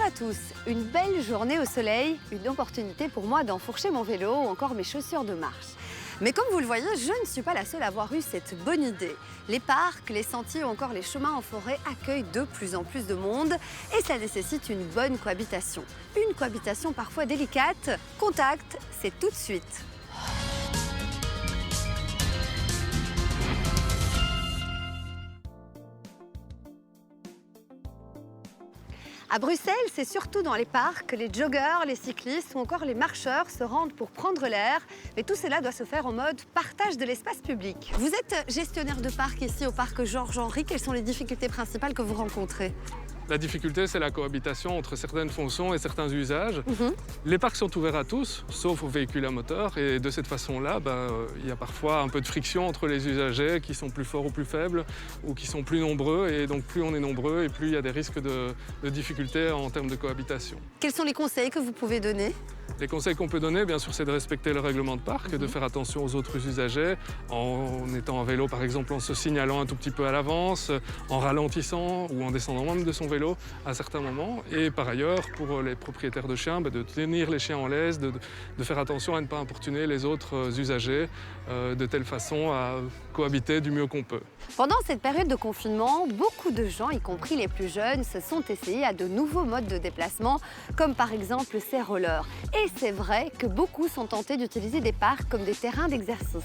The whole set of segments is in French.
à tous, une belle journée au soleil, une opportunité pour moi d'enfourcher mon vélo ou encore mes chaussures de marche. Mais comme vous le voyez, je ne suis pas la seule à avoir eu cette bonne idée. Les parcs, les sentiers ou encore les chemins en forêt accueillent de plus en plus de monde et ça nécessite une bonne cohabitation. Une cohabitation parfois délicate. Contact, c'est tout de suite. À Bruxelles, c'est surtout dans les parcs que les joggeurs, les cyclistes ou encore les marcheurs se rendent pour prendre l'air. Mais tout cela doit se faire en mode partage de l'espace public. Vous êtes gestionnaire de parc ici au parc Georges-Henri. Quelles sont les difficultés principales que vous rencontrez ? La difficulté, c'est la cohabitation entre certaines fonctions et certains usages. Les parcs sont ouverts à tous, sauf aux véhicules à moteur. Et de cette façon-là, il y a parfois un peu de friction entre les usagers qui sont plus forts ou plus faibles, ou qui sont plus nombreux. Et donc, plus on est nombreux, et plus il y a des risques de difficultés en termes de cohabitation. Quels sont les conseils que vous pouvez donner ? Les conseils qu'on peut donner, bien sûr, c'est de respecter le règlement de parc, de faire attention aux autres usagers, en étant en vélo, par exemple, en se signalant un tout petit peu à l'avance, en ralentissant ou en descendant même de son vélo à certains moments. Et par ailleurs, pour les propriétaires de chiens, de tenir les chiens en laisse, de faire attention à ne pas importuner les autres usagers, de telle façon à cohabiter du mieux qu'on peut. Pendant cette période de confinement, beaucoup de gens, y compris les plus jeunes, se sont essayés à de nouveaux modes de déplacement, comme par exemple ces rollers. Et c'est vrai que beaucoup sont tentés d'utiliser des parcs comme des terrains d'exercice.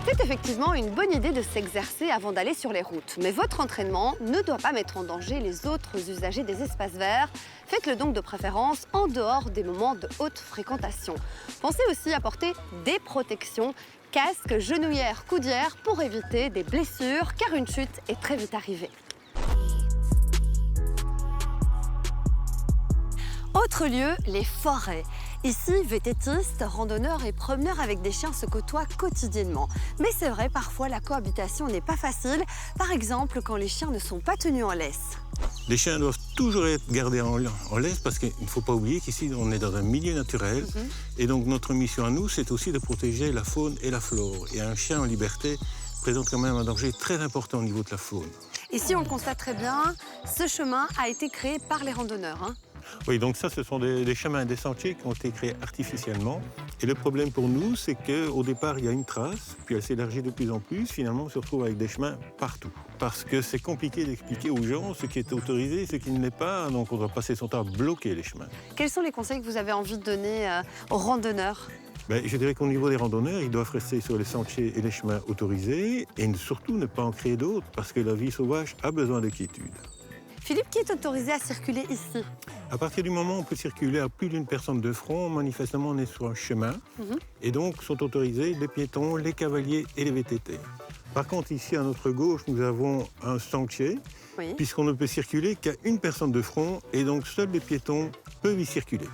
C'est effectivement une bonne idée de s'exercer avant d'aller sur les routes. Mais votre entraînement ne doit pas mettre en danger les autres usagers des espaces verts. Faites-le donc de préférence en dehors des moments de haute fréquentation. Pensez aussi à porter des protections, casque, genouillère, coudière pour éviter des blessures car une chute est très vite arrivée. Autre lieu, les forêts. Ici, vététistes, randonneurs et promeneurs avec des chiens se côtoient quotidiennement. Mais c'est vrai, parfois la cohabitation n'est pas facile, par exemple quand les chiens ne sont pas tenus en laisse. Les chiens doivent toujours être gardés en laisse parce qu'il ne faut pas oublier qu'ici on est dans un milieu naturel et donc notre mission à nous c'est aussi de protéger la faune et la flore. Et un chien en liberté présente quand même un danger très important au niveau de la faune. Ici on le constate très bien, ce chemin a été créé par les randonneurs. Oui, donc ça, ce sont des chemins, des sentiers qui ont été créés artificiellement. Et le problème pour nous, c'est qu'au départ, il y a une trace, puis elle s'élargit de plus en plus. Finalement, on se retrouve avec des chemins partout. Parce que c'est compliqué d'expliquer aux gens ce qui est autorisé et ce qui ne l'est pas. Donc on doit passer son temps à bloquer les chemins. Quels sont les conseils que vous avez envie de donner aux randonneurs ? Je dirais qu'au niveau des randonneurs, ils doivent rester sur les sentiers et les chemins autorisés et surtout ne pas en créer d'autres parce que la vie sauvage a besoin de quiétude. Philippe, qui est autorisé à circuler ici ? À partir du moment où on peut circuler à plus d'une personne de front, manifestement on est sur un chemin. Et donc sont autorisés les piétons, les cavaliers et les VTT. Par contre, ici à notre gauche, nous avons un sentier, puisqu'on ne peut circuler qu'à une personne de front, et donc seuls les piétons peuvent y circuler.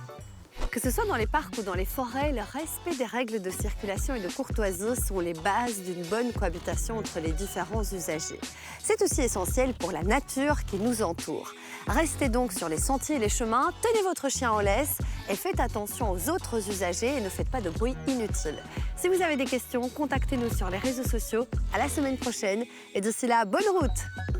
Que ce soit dans les parcs ou dans les forêts, le respect des règles de circulation et de courtoisie sont les bases d'une bonne cohabitation entre les différents usagers. C'est aussi essentiel pour la nature qui nous entoure. Restez donc sur les sentiers et les chemins, tenez votre chien en laisse et faites attention aux autres usagers et ne faites pas de bruit inutile. Si vous avez des questions, contactez-nous sur les réseaux sociaux. À la semaine prochaine et d'ici là, bonne route!